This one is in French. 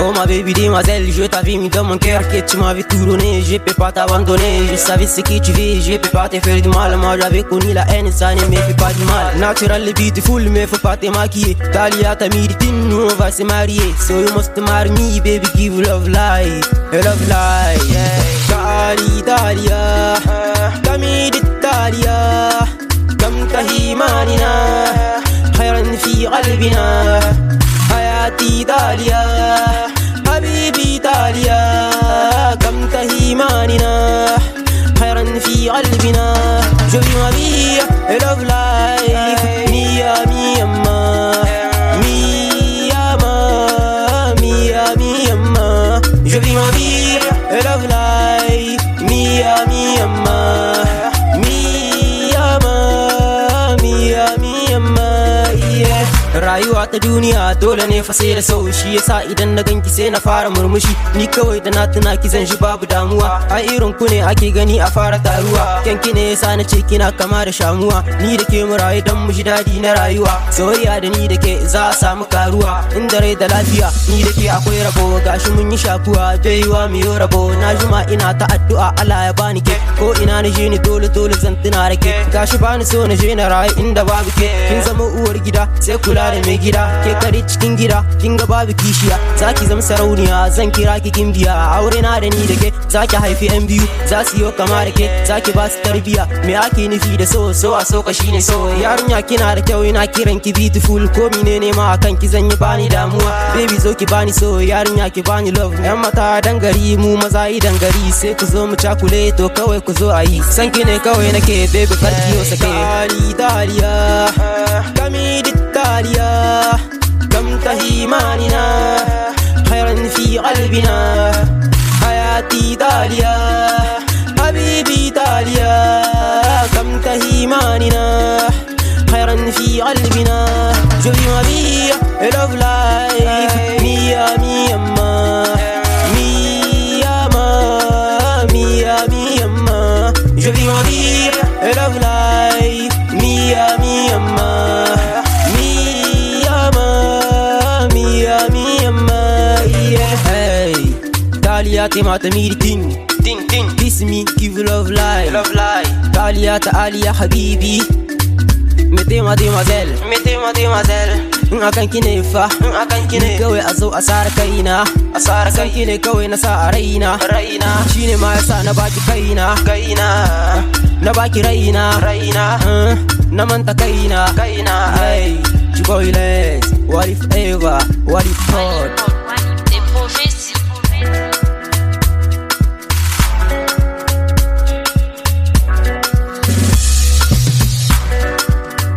Oh ma baby demoiselle, je t'avais mis dans mon cœur, que tu m'avais tout donné, je peux pas t'abandonner. Je savais ce que tu veux, je peux pas te faire du mal. Moi j'avais connu la haine, ça ne me fait pas du mal. Natural et beautiful, mais faut pas te maquiller. Talia t'as mis du nous on va se marier. So you must marry me, baby, give love life, love life, yeah. Talia, t'as mis du Talia, comme tahimanina, khayran fi qalbina. حياتي داليا حبيبي داليا كم تهيماننا خيرا في قلبنا je vis ma vie et love life mia mia ma mia ma mia mia ma je vis ma vie et love life mia mia ma mia ma mia mia ma yeah. Rayuwa ta duniya dole ne fa sai da sau, shi yasa idan na ganki sai na fara murmushi. Ni kawai da na tuna ki zan shi babu damuwa. A irin ku ne ake gani a fara taruwa. Kyanki ne yasa na ce kina kama da shamuwa. Ni da ke mu rayu dan mu ji dadi na rayuwa. Soyayya da ni da ke za a samu karuwa. Inda rai da lafiya ni da ke akwai rabo. Gashi mun yi shakuwa baiwa mu yi rabo. Na juma ina ta addu'a Allah ya bani ke. Ko ina na je ni dole zan tuna da ke. Gashi bani so na je na rayu inda babu ke. Kin zama uwar gida sai kula da mai gida, ke kare cikin gida kin ga babu kishiya. Zaki zama sarauniya zan kira ki kin biya. Aure na da ni da ke zaki haifi yan biyu, za su yi kama da ke zaki ba su tarbiya. Me ake nufi da so a so ka shine so. Yarinya kina da kyau ina kiran ki beautiful, ko menene ma akan ki zan yi bani damuwa. Baby zo ki bani so, yarinya ki bani love. Yan mata dangari mu maza yi dangari, sai ku zo mu cakule to kawai ku zo ayi. San ki ne kawai nake baby karki yo sake. Daliya kami Talia كم تهيماننا خيرا في قلبنا حياتي داليا حبيبي داليا كم تهيماننا خيرا في قلبنا je vis ma vie et love life mia mia ma mia ma mia mia ma je vis ma vie et love life mia mia ma Talia t'es ma tamiri ting ting ting kiss me give love life Talia ta Alia habibi mettez ma demoiselle akan ki ne fa ni kawai a zo a sara kaina san ki ne kawai na sa a raina shine ma yasa na baki kaina na baki raina na manta kaina hey boyless what if ever what if not